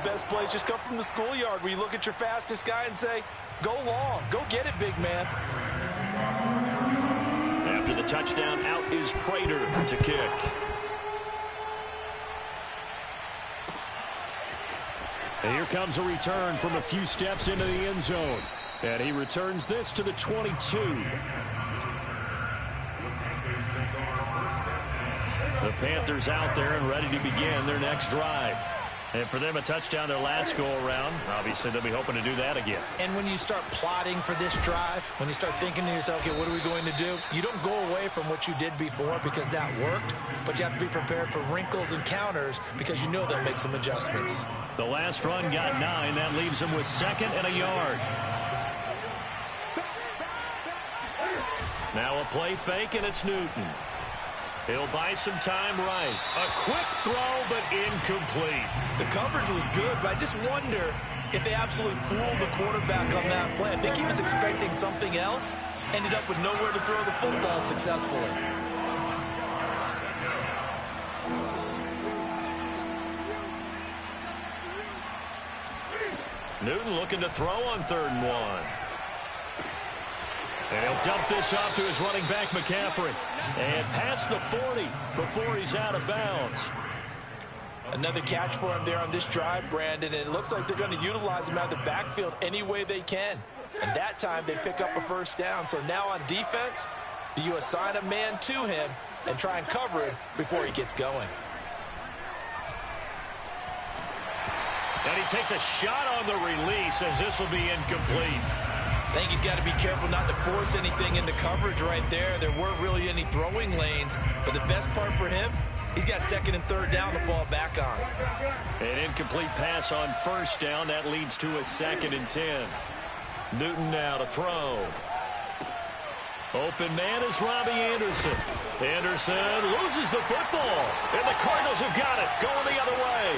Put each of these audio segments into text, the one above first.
best plays just come from the schoolyard, where you look at your fastest guy and say, go long, go get it, big man. After the touchdown, out is Prater to kick. And here comes a return from a few steps into the end zone. And he returns this to the 22. The Panthers out there and ready to begin their next drive. And for them, a touchdown their last go-around. Obviously, they'll be hoping to do that again. And when you start plotting for this drive, when you start thinking to yourself, okay, what are we going to do? You don't go away from what you did before because that worked, but you have to be prepared for wrinkles and counters because you know they'll make some adjustments. The last run got 9. That leaves them with 2nd and a yard. Now a play fake, and it's Newton. He'll buy some time right. A quick throw, but incomplete. The coverage was good, but I just wonder if they absolutely fooled the quarterback on that play. I think he was expecting something else, ended up with nowhere to throw the football successfully. Newton looking to throw on 3rd and 1. And he'll dump this off to his running back, McCaffrey. And past the 40 before he's out of bounds. Another catch for him there on this drive, Brandon. And it looks like they're going to utilize him out of the backfield any way they can. And that time they pick up a 1st down. So now on defense, do you assign a man to him and try and cover it before he gets going? And he takes a shot on the release as this will be incomplete. I think he's got to be careful not to force anything into coverage right there. There weren't really any throwing lanes, but the best part for him, he's got 2nd and 3rd down to fall back on. An incomplete pass on 1st down. That leads to a 2nd and 10. Newton now to throw. Open man is Robbie Anderson. Anderson loses the football, and the Cardinals have got it, going the other way.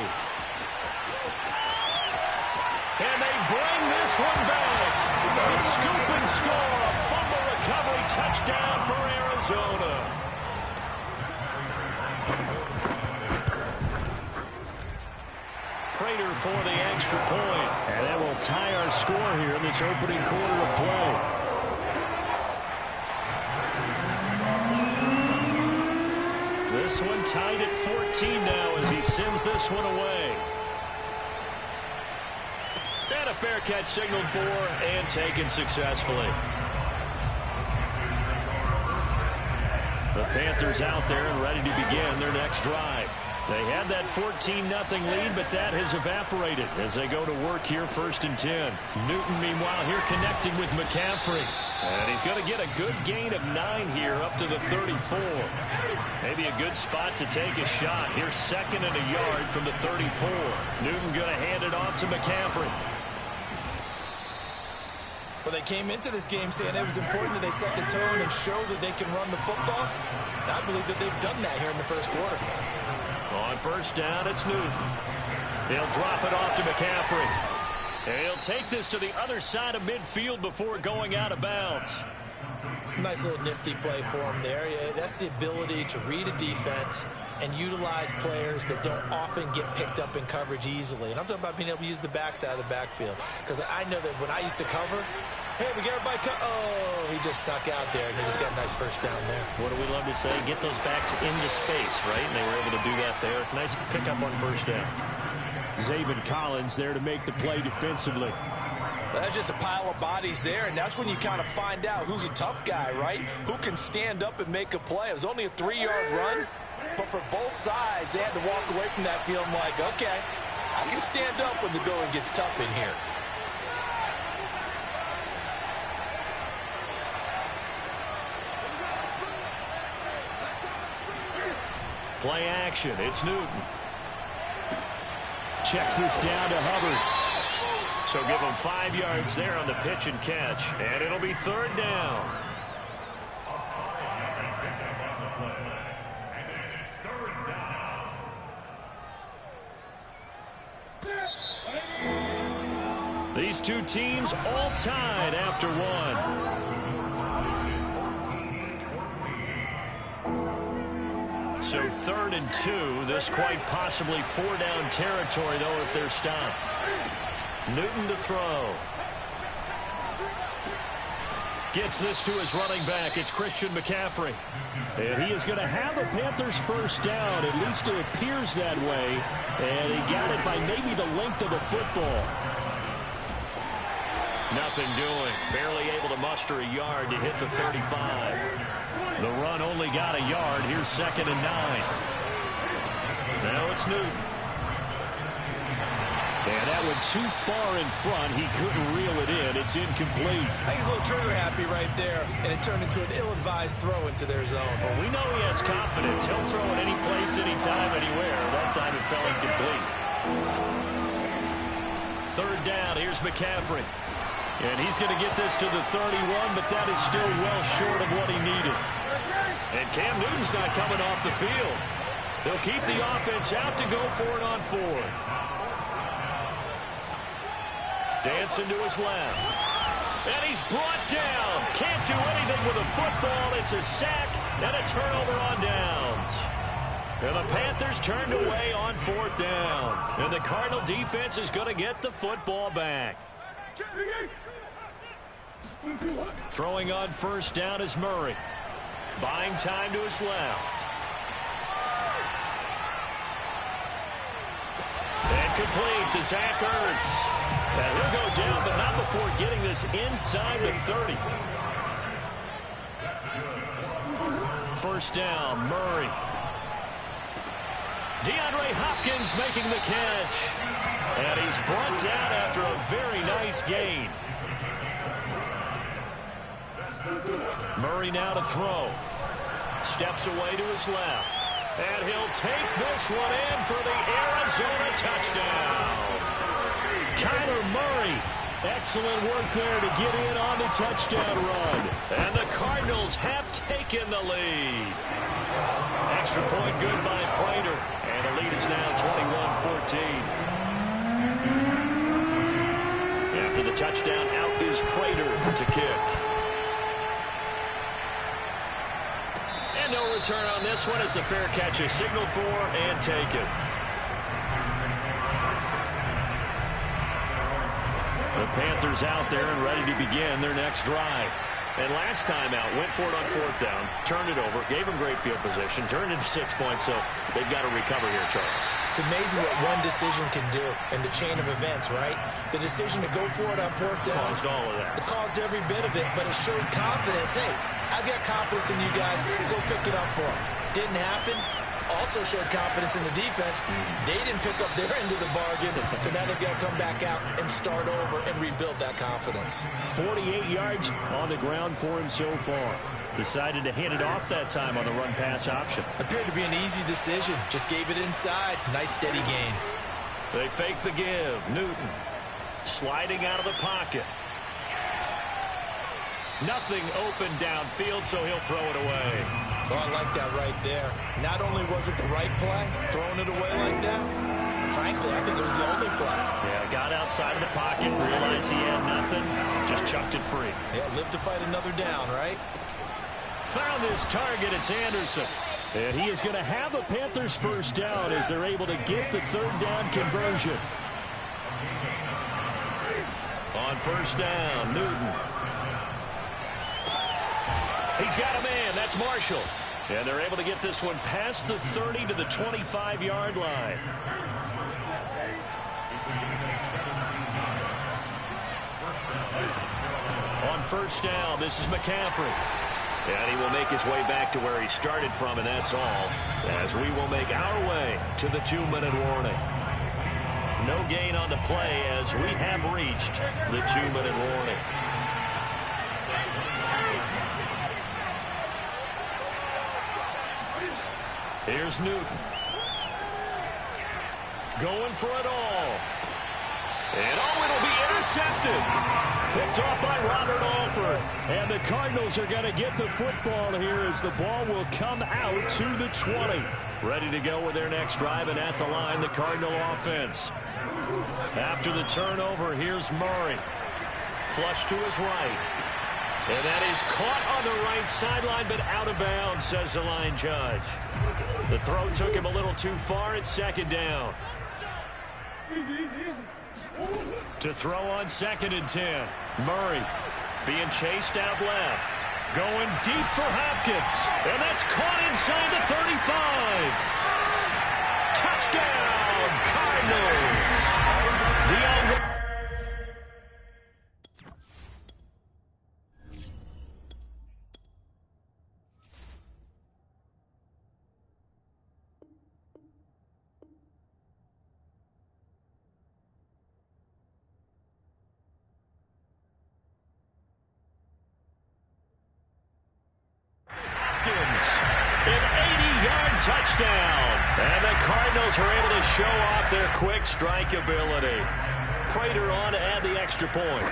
And they bring this one back. A scoop and score, a fumble recovery touchdown for Arizona. Prater for the extra point. And that will tie our score here in this opening quarter of play. This one tied at 14 now as he sends this one away. And a fair catch signaled for and taken successfully. The Panthers out there and ready to begin their next drive. They had that 14-0 lead, but that has evaporated as they go to work here 1st and 10. Newton, meanwhile, here connecting with McCaffrey. And he's going to get a good gain of 9 here up to the 34. Maybe a good spot to take a shot. Here's 2nd and a yard from the 34. Newton going to hand it off to McCaffrey. Well, they came into this game saying it was important that they set the tone and show that they can run the football. And I believe that they've done that here in the 1st quarter. On 1st down, it's Newton. He'll drop it off to McCaffrey. And he'll take this to the other side of midfield before going out of bounds. Nice little nifty play for him there. Yeah, that's the ability to read a defense and utilize players that don't often get picked up in coverage easily. And I'm talking about being able to use the backside of the backfield. Because I know that when I used to cover, hey, we got everybody oh, he just snuck out there, and they just got a nice 1st down there. What do we love to say? Get those backs into space, right? And they were able to do that there. Nice pickup on 1st down. Zaven Collins there to make the play defensively. Well, that's just a pile of bodies there, and that's when you kind of find out who's a tough guy, right? Who can stand up and make a play. It was only a 3-yard run, but for both sides, they had to walk away from that feeling like, okay, I can stand up when the going gets tough in here. Play action. It's Newton. Checks this down to Hubbard. So give him 5 yards there on the pitch and catch. And it'll be 3rd down. These two teams all tied after one. So 3rd and 2. This quite possibly 4-down territory, though, if they're stopped. Newton to throw. Gets this to his running back. It's Christian McCaffrey. And he is going to have a Panthers first down. At least it appears that way. And he got it by maybe the length of the football. Nothing doing. Barely able to muster a yard to hit the 35. The run only got a yard. Here's 2nd and 9. Now it's Newton. And that one too far in front. He couldn't reel it in. It's incomplete. I think he's a little trigger happy right there, and it turned into an ill-advised throw into their zone. Well, we know he has confidence. He'll throw it any place, anytime, anywhere. That time it fell incomplete. 3rd down. Here's McCaffrey. And he's going to get this to the 31, but that is still well short of what he needed. And Cam Newton's not coming off the field. They'll keep the offense out to go for it on 4th. Dancing to his left. And he's brought down. Can't do anything with a football. It's a sack and a turnover on downs. And the Panthers turned away on 4th down. And the Cardinal defense is going to get the football back. Throwing on 1st down is Murray. Buying time to his left. And complete to Zach Ertz. And he'll go down, but not before getting this inside the 30. 1st down, Murray. DeAndre Hopkins making the catch. And he's brought down after a very nice gain. Murray now to throw. Steps away to his left. And he'll take this one in for the Arizona touchdown. Kyler Murray, excellent work there to get in on the touchdown run. And the Cardinals have taken the lead. Extra point good by Prater. And the lead is now 21-14. After the touchdown, out is Prater to kick. And no return on this one as the fair catch is signaled for and taken. The Panthers out there and ready to begin their next drive. And last time out, went for it on 4th down, turned it over, gave them great field position, turned into 6 points, so they've got to recover here, Charles. It's amazing what one decision can do in the chain of events, right? The decision to go for it on 4th down. Caused all of that. It caused every bit of it, but it showed confidence. Hey, I've got confidence in you guys. Go pick it up for them. Didn't happen. Also showed confidence in the defense. They didn't pick up their end of the bargain, so now they've got to come back out and start over and rebuild that confidence. 48 yards on the ground for him so far. Decided to hand it off that time on the run-pass option. Appeared to be an easy decision. Just gave it inside. Nice steady gain. They fake the give. Newton sliding out of the pocket. Nothing open downfield, so he'll throw it away. Oh, I like that right there. Not only was it the right play, throwing it away like that, frankly, I think it was the only play. Yeah, got outside of the pocket, realized he had nothing, just chucked it free. Yeah, lived to fight another down, right? Found his target, it's Anderson. And he is going to have a Panthers first down as they're able to get the 3rd down conversion. On 1st down, Newton. He's got a man. That's Marshall. And they're able to get this one past the 30 to the 25-yard line. On 1st down, this is McCaffrey. And he will make his way back to where he started from, and that's all. As we will make our way to the 2-minute warning. No gain on the play as we have reached the 2-minute warning. Here's Newton. Going for it all. And it'll be intercepted. Picked off by Robert Alford. And the Cardinals are going to get the football here as the ball will come out to the 20. Ready to go with their next drive, and at the line, the Cardinal offense. After the turnover, here's Murray. Flush to his right. And that is caught on the right sideline, but out of bounds, says the line judge. The throw took him a little too far. It's second down. To throw on 2nd and 10. Murray being chased out left. Going deep for Hopkins. And that's caught inside the 35. Touchdown, Cardinals. DeAndre. An 80-yard touchdown. And the Cardinals are able to show off their quick strike ability. Prater on to add the extra point.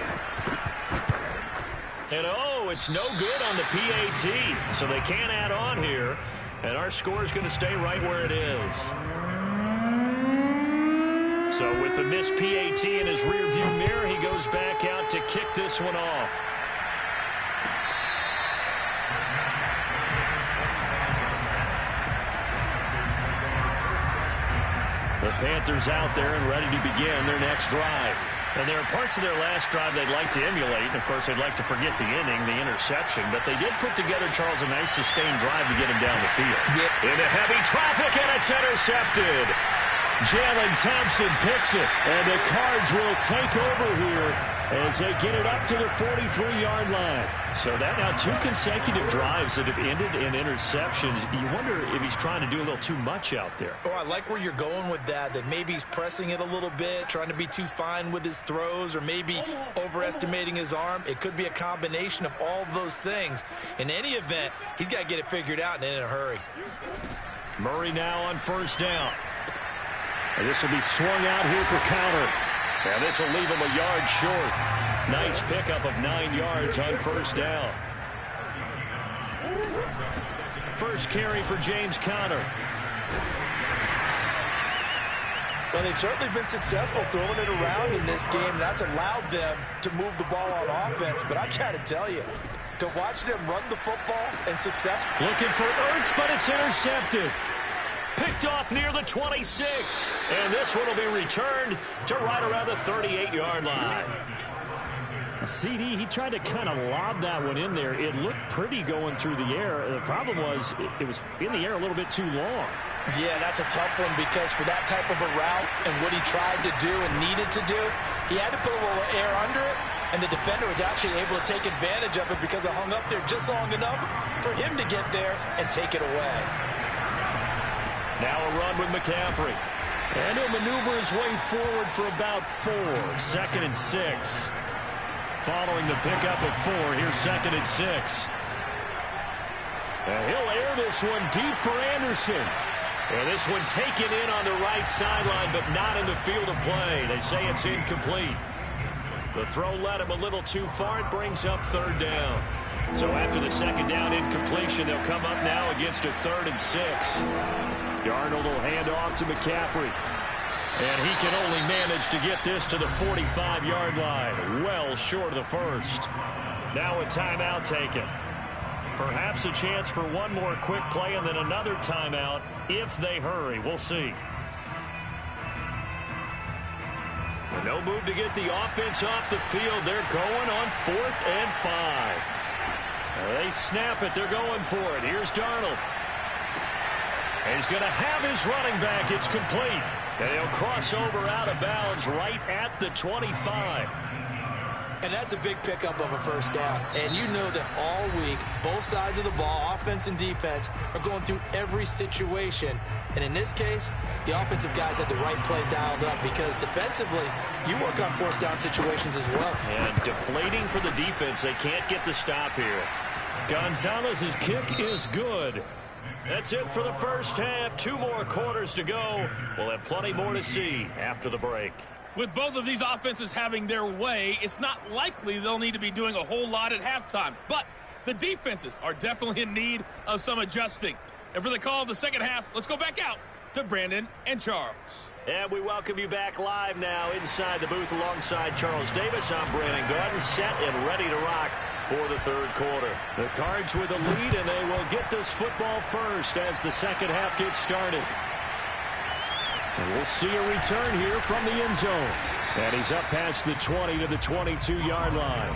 And oh, it's no good on the PAT. So they can't add on here. And our score is going to stay right where it is. So with the missed PAT in his rearview mirror, he goes back out to kick this one off. The Panthers out there and ready to begin their next drive. And there are parts of their last drive they'd like to emulate. And, of course, they'd like to forget the inning, the interception. But they did put together, Charles, a nice sustained drive to get him down the field. Yeah. Into heavy traffic, and it's intercepted. Jalen Thompson picks it. And the Cards will take over here as they get it up to the 43-yard line. So that now 2 consecutive drives that have ended in interceptions. You wonder if he's trying to do a little too much out there. Oh, I like where you're going with that maybe he's pressing it a little bit, trying to be too fine with his throws, or maybe overestimating his arm. It could be a combination of all those things. In any event, he's got to get it figured out and in a hurry. Murray now on 1st down. And this will be swung out here for counter. And this will leave him a yard short. Nice pickup of 9 yards on 1st down. First carry for James Conner. Well, they've certainly been successful throwing it around in this game, and that's allowed them to move the ball on offense. But I got to tell you, to watch them run the football and successful. Looking for Ertz, but it's intercepted. Picked off near the 26. And this one will be returned to right around the 38-yard line. CD, he tried to kind of lob that one in there. It looked pretty going through the air. The problem was it was in the air a little bit too long. Yeah, that's a tough one because for that type of a route and what he tried to do and needed to do, he had to put a little air under it, and the defender was actually able to take advantage of it because it hung up there just long enough for him to get there and take it away. Now a run with McCaffrey. And he'll maneuver his way forward for about 4. 2nd and 6. Following the pickup of 4, here's 2nd and 6. And he'll air this one deep for Anderson. And this one taken in on the right sideline, but not in the field of play. They say it's incomplete. The throw led him a little too far. It brings up 3rd down. So after the 2nd down incompletion, they'll come up now against a 3rd and 6. Darnold will hand off to McCaffrey. And he can only manage to get this to the 45-yard line. Well short of the first. Now a timeout taken. Perhaps a chance for one more quick play and then another timeout if they hurry. We'll see. No move to get the offense off the field. They're going on 4th and 5. They snap it. They're going for it. Here's Darnold. And he's going to have his running back. It's complete. And he'll cross over out of bounds right at the 25. And that's a big pickup of a 1st down. And you know that all week, both sides of the ball, offense and defense, are going through every situation. And in this case, the offensive guys had the right play dialed up because defensively, you work on 4th down situations as well. And deflating for the defense. They can't get the stop here. Gonzalez's kick is good. That's it for the first half. 2 more quarters to go. We'll have plenty more to see after the break. With both of these offenses having their way, it's not likely they'll need to be doing a whole lot at halftime. But the defenses are definitely in need of some adjusting. And for the call of the 2nd half, let's go back out to Brandon and Charles. And we welcome you back live now inside the booth alongside Charles Davis. I'm Brandon Gordon, set and ready to rock for the third quarter. The Cards with a lead, and they will get this football first as the second half gets started. And we'll see a return here from the end zone. And he's up past the 20 to the 22-yard line.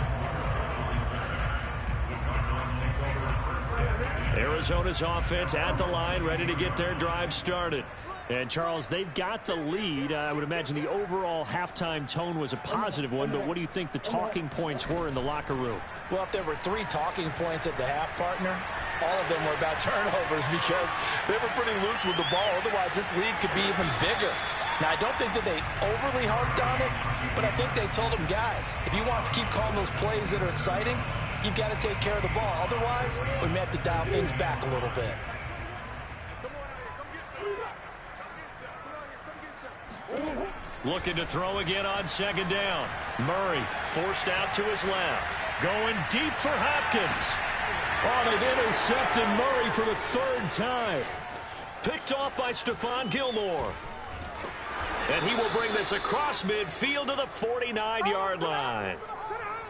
Arizona's offense at the line, ready to get their drive started. And, Charles, they've got the lead. I would imagine the overall halftime tone was a positive one, but what do you think the talking points were in the locker room? Well, if there were 3 talking points at the half, partner, all of them were about turnovers because they were pretty loose with the ball. Otherwise, this lead could be even bigger. Now, I don't think that they overly harped on it, but I think they told them, guys, if you want to keep calling those plays that are exciting, you've got to take care of the ball. Otherwise, we may have to dial things back a little bit. Looking to throw again on second down. Murray forced out to his left. Going deep for Hopkins. Oh, they've intercepted Murray for the 3rd time. Picked off by Stephon Gilmore. And he will bring this across midfield to the 49-yard line.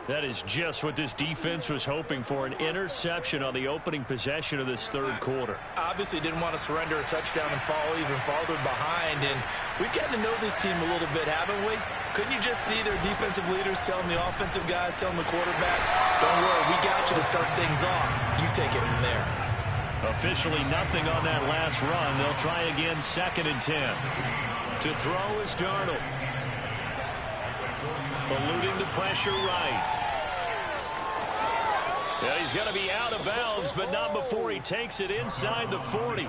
That is just what this defense was hoping for, an interception on the opening possession of this third quarter. Obviously didn't want to surrender a touchdown and fall even farther behind, and we've gotten to know this team a little bit, haven't we? Couldn't you just see their defensive leaders telling the offensive guys, telling the quarterback, don't worry, we got you to start things off. You take it from there. Officially nothing on that last run. They'll try again, 2nd and 10. To throw is Darnold. Eluding the pressure right. Yeah, he's going to be out of bounds, but not before he takes it inside the 40.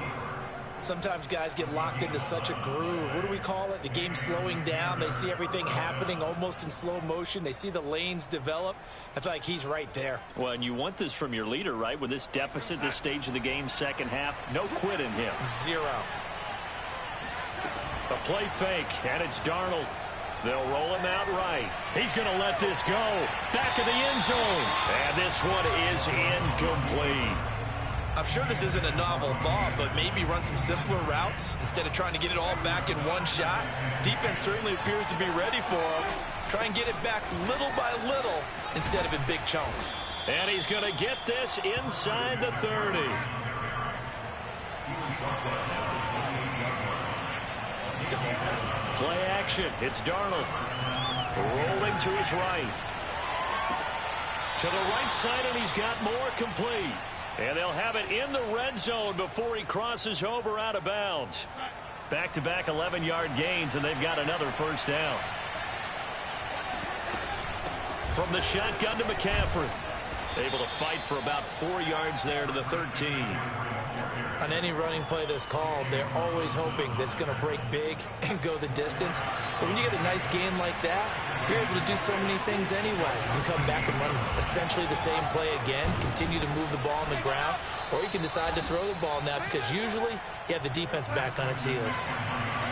Sometimes guys get locked into such a groove. What do we call it? The game slowing down. They see everything happening almost in slow motion. They see the lanes develop. I feel like he's right there. Well, and you want this from your leader, right? With this deficit, this stage of the game, second half, no quit in him. 0. A play fake, and it's Darnold. They'll roll him out right. He's going to let this go. Back of the end zone. And this one is incomplete. I'm sure this isn't a novel thought, but maybe run some simpler routes instead of trying to get it all back in one shot. Defense certainly appears to be ready for him. Try and get it back little by little instead of in big chunks. And he's going to get this inside the 30. Play action. It's Darnold. Rolling to his right. To the right side, and he's got more complete. And they'll have it in the red zone before he crosses over out of bounds. Back-to-back 11-yard gains, and they've got another first down. From the shotgun to McCaffrey. Able to fight for about 4 yards there to the 13. On any running play that's called, they're always hoping that it's going to break big and go the distance. But when you get a nice game like that, you're able to do so many things anyway. You can come back and run essentially the same play again, continue to move the ball on the ground, or you can decide to throw the ball now because usually you have the defense back on its heels.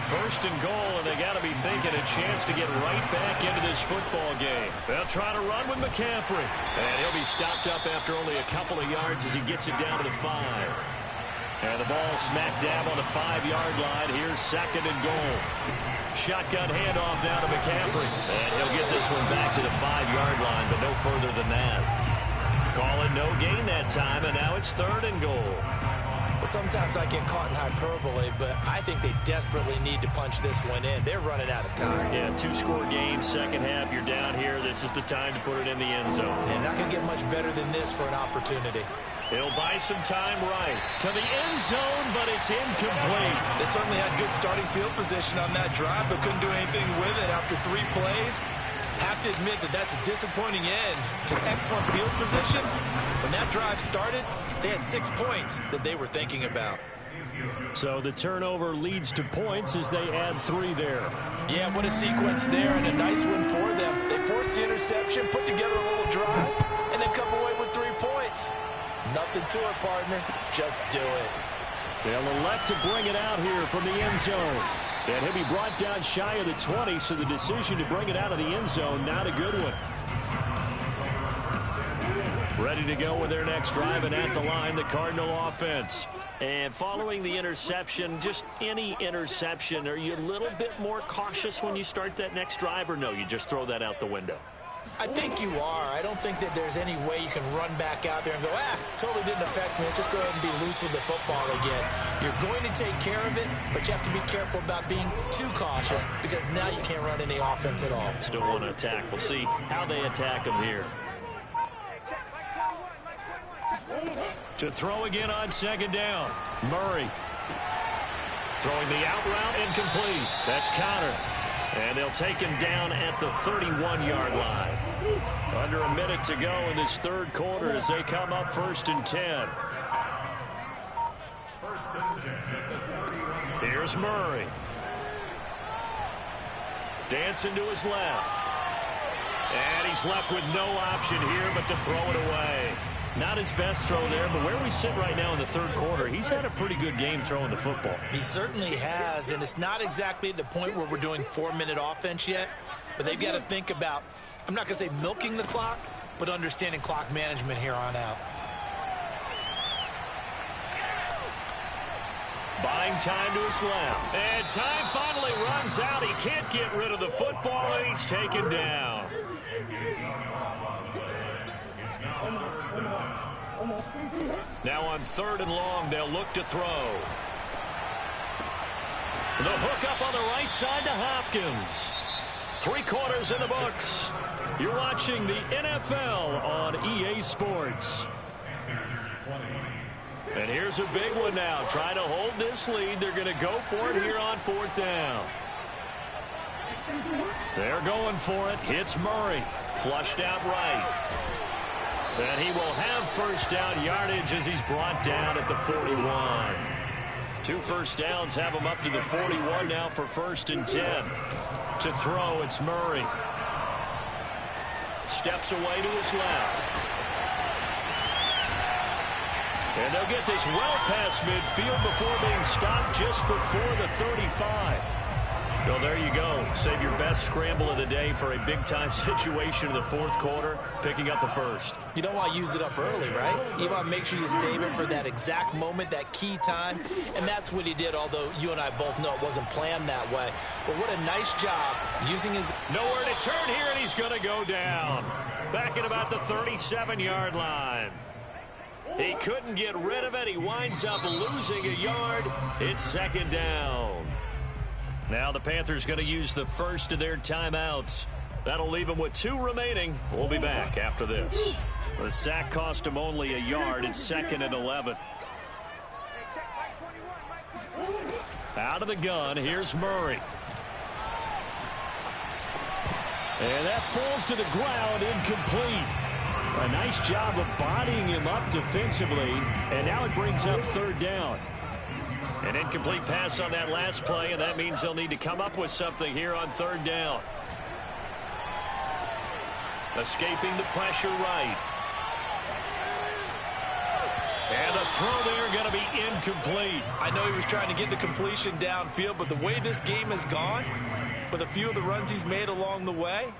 First and goal, and they got to be thinking a chance to get right back into this football game. They'll try to run with McCaffrey, and he'll be stopped up after only a couple of yards as he gets it down to the 5. And the ball smack dab on the 5-yard line. Here's 2nd and goal. Shotgun handoff down to McCaffrey. And he'll get this one back to the 5-yard line, but no further than that. Calling no gain that time, and now it's 3rd and goal. Well, sometimes I get caught in hyperbole, but I think they desperately need to punch this one in. They're running out of time. Yeah, 2-score game, second half. You're down here. This is the time to put it in the end zone. And not going to get much better than this for an opportunity. He'll buy some time right to the end zone, but it's incomplete. They certainly had good starting field position on that drive, but couldn't do anything with it after 3 plays. Have to admit that that's a disappointing end to excellent field position. When that drive started, they had 6 points that they were thinking about. So the turnover leads to points as they add 3 there. Yeah, what a sequence there, and a nice one for them. They forced the interception, put together a little drive, and then come away with 3 points. Nothing to it, partner. Just do it. They'll elect to bring it out here from the end zone. And he'll be brought down shy of the 20, so the decision to bring it out of the end zone, not a good one. Ready to go with their next drive, and at the line, the Cardinal offense. And following the interception, just any interception, are you a little bit more cautious when you start that next drive, or no, you just throw that out the window? I think you are. I don't think that there's any way you can run back out there and go, totally didn't affect me. Let's just go ahead and be loose with the football again. You're going to take care of it, but you have to be careful about being too cautious because now you can't run any offense at all. Still want to attack. We'll see how they attack him here. To throw again on second down. Murray. Throwing the out route, incomplete. That's counter. And they'll take him down at the 31-yard line. Under a minute to go in this third quarter as they come up 1st and 10. Here's Murray. Dancing to his left. And he's left with no option here but to throw it away. Not his best throw there, but where we sit right now in the third quarter, he's had a pretty good game throwing the football. He certainly has, and it's not exactly at the point where we're doing 4-minute offense yet, but they've got to think about, I'm not going to say milking the clock, but understanding clock management here on out. Buying time to his left. And time finally runs out. He can't get rid of the football, and he's taken down. Now on 3rd and long, they'll look to throw. The hook up on the right side to Hopkins. 3 quarters in the books. You're watching the NFL on EA Sports. And here's a big one now. Trying to hold this lead. They're going to go for it here on 4th down. They're going for it. Hits Murray. Flushed out right. And he will have 1st down yardage as he's brought down at the 41. 2 first downs have him up to the 41 now for 1st and 10. To throw, it's Murray. Steps away to his left. And they'll get this well past midfield before being stopped just before the 35. Well, there you go. Save your best scramble of the day for a big-time situation in the 4th quarter, picking up the 1st. You don't want to use it up early, right? You want to make sure you save it for that exact moment, that key time, and that's what he did, although you and I both know it wasn't planned that way. But what a nice job using his... Nowhere to turn here, and he's going to go down. Back at about the 37-yard line. He couldn't get rid of it. He winds up losing a yard. It's 2nd down. Now the Panthers going to use the first of their timeouts. That'll leave them with 2 remaining. We'll be back after this. The sack cost him only a yard. It's 2nd and 11. Out of the gun, here's Murray. And that falls to the ground, incomplete. A nice job of bodying him up defensively. And now it brings up 3rd down. An incomplete pass on that last play, and that means they'll need to come up with something here on 3rd down. Escaping the pressure right. And the throw there going to be incomplete. I know he was trying to get the completion downfield, but the way this game has gone, with a few of the runs he's made along the way,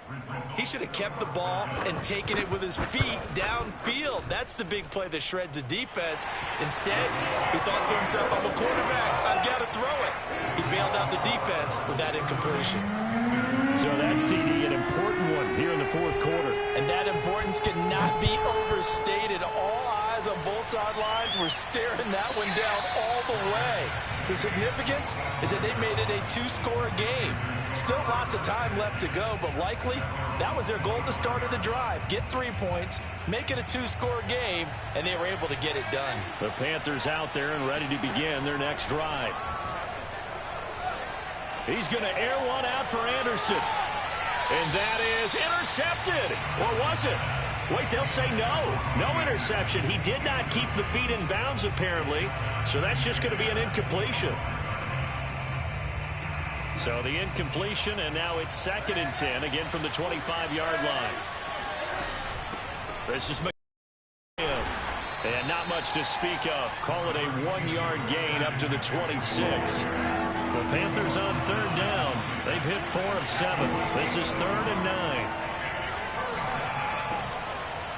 he should have kept the ball and taken it with his feet downfield. That's the big play that shreds the defense. Instead, he thought to himself, I'm a quarterback. I've got to throw it. He bailed out the defense with that incompletion. So that CD, an important one here in the 4th quarter. And that importance cannot be overstated. All eyes on both sidelines were staring that one down all the way. The significance is that they made it a 2-score game. Still lots of time left to go, but likely that was their goal at the start of the drive. Get 3 points, make it a 2-score game, and they were able to get it done. The Panthers out there and ready to begin their next drive. He's going to air one out for Anderson. And that is intercepted. Or was it? Wait, they'll say no. No interception. He did not keep the feet in bounds, apparently. So that's just going to be an incompletion. So the incompletion, and now it's 2nd and 10, again from the 25-yard line. This is McGinn. And not much to speak of. Call it a 1-yard gain up to the 26. The Panthers on 3rd down. They've hit 4 of 7. This is 3rd and 9.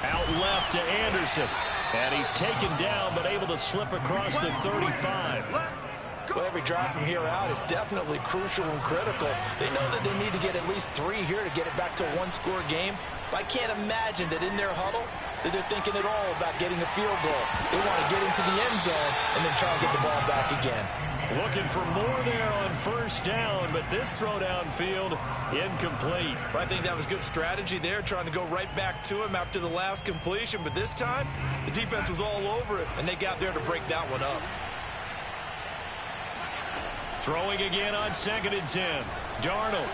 Out left to Anderson. And he's taken down, but able to slip across the 35. Well, every drive from here out is definitely crucial and critical. They know that they need to get at least 3 here to get it back to a one-score game. But I can't imagine that in their huddle that they're thinking at all about getting a field goal. They want to get into the end zone and then try to get the ball back again. Looking for more there on first down, but this throw downfield incomplete. I think that was good strategy there, trying to go right back to him after the last completion. But this time, the defense was all over it, and they got there to break that one up. Throwing again on 2nd and 10. Darnold.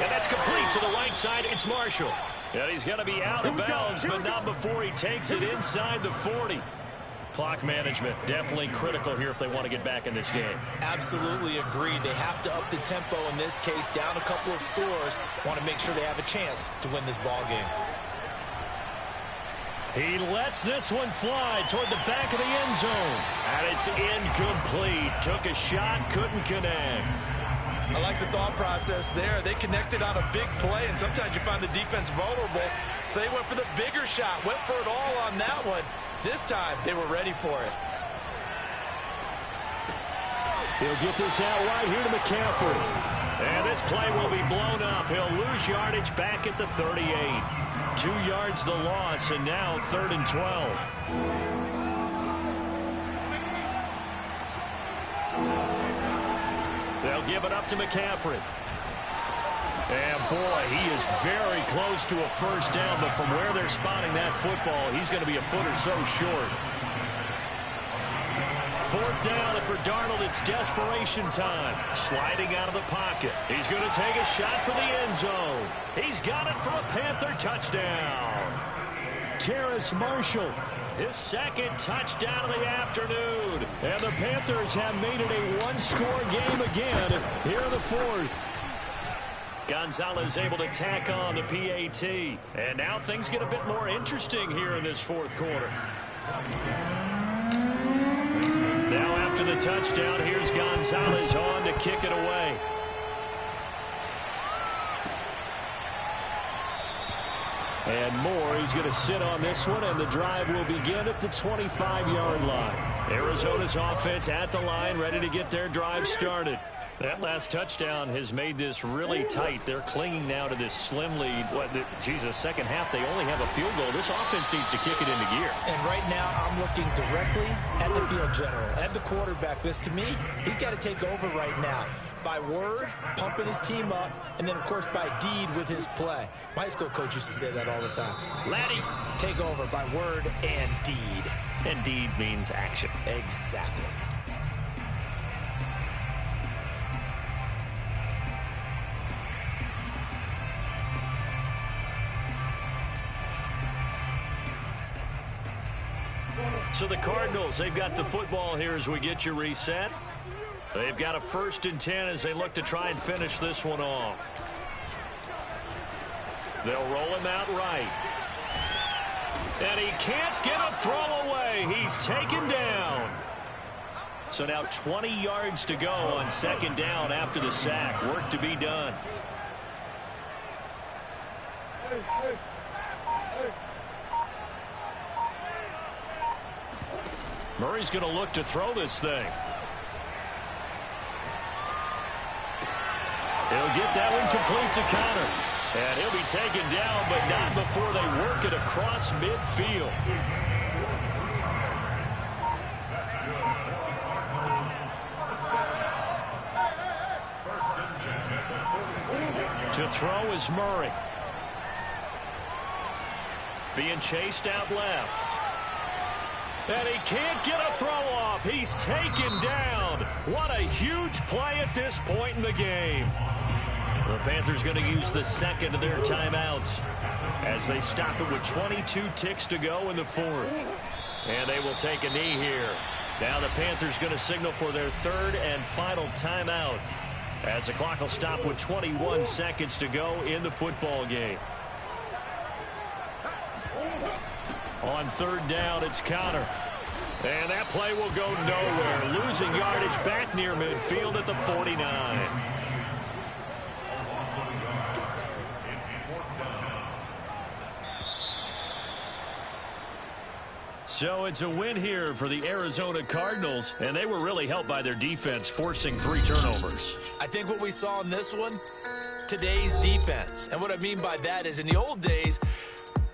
And that's complete to the right side. It's Marshall. And he's going to be out of bounds, but not before he takes it inside the 40. Clock management definitely critical here if they want to get back in this game. Absolutely agreed. They have to up the tempo in this case, down a couple of scores. Want to make sure they have a chance to win this ball game. He lets this one fly toward the back of the end zone. And it's incomplete. Took a shot, couldn't connect. I like the thought process there. They connected on a big play, and sometimes you find the defense vulnerable. So they went for the bigger shot, went for it all on that one. This time, they were ready for it. He'll get this out right here to McCaffrey. And this play will be blown up. He'll lose yardage back at the 38. 2 yards the loss, and now 3rd and 12. They'll give it up to McCaffrey. And boy, he is very close to a first down, but from where they're spotting that football, he's going to be a foot or so short. 4th down, and for Darnold, it's desperation time. Sliding out of the pocket. He's going to take a shot for the end zone. He's got it for a Panther touchdown. Terrace Marshall, his 2nd touchdown of the afternoon. And the Panthers have made it a one-score game again here in the 4th. Gonzalez able to tack on the PAT. And now things get a bit more interesting here in this 4th quarter. Now after the touchdown, here's Gonzalez on to kick it away. And Moore, he's going to sit on this one, and the drive will begin at the 25-yard line. Arizona's offense at the line, ready to get their drive started. That last touchdown has made this really tight. They're clinging now to this slim lead. Second half, they only have a field goal. This offense needs to kick it into gear. And right now, I'm looking directly at the field general, at the quarterback. Because to me, he's got to take over right now. By word, pumping his team up, and then, of course, by deed with his play. My high school coach used to say that all the time. Laddie, take over by word and deed. And deed means action. Exactly. So the Cardinals, they've got the football here as we get you reset. They've got a 1st and 10 as they look to try and finish this one off. They'll roll him out right. And he can't get a throw away. He's taken down. So now 20 yards to go on 2nd down after the sack. Work to be done. Murray's going to look to throw this thing. He'll get that one complete to Connor. And he'll be taken down, but not before they work it across midfield. To throw is Murray. Being chased out left. And he can't get a throw off. He's taken down. What a huge play at this point in the game. The Panthers going to use the 2nd of their timeouts as they stop it with 22 ticks to go in the 4th. And they will take a knee here. Now the Panthers going to signal for their 3rd and final timeout as the clock will stop with 21 seconds to go in the football game. On 3rd down, it's Connor. And that play will go nowhere. Losing yardage back near midfield at the 49. So it's a win here for the Arizona Cardinals, and they were really helped by their defense, forcing 3 turnovers. I think what we saw in this one, today's defense. And what I mean by that is in the old days,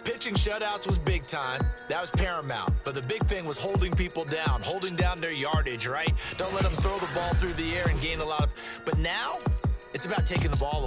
pitching shutouts was big time. That was paramount. But the big thing was holding people down, holding down their yardage, right? Don't let them throw the ball through the air and gain a lot of... But now, it's about taking the ball away.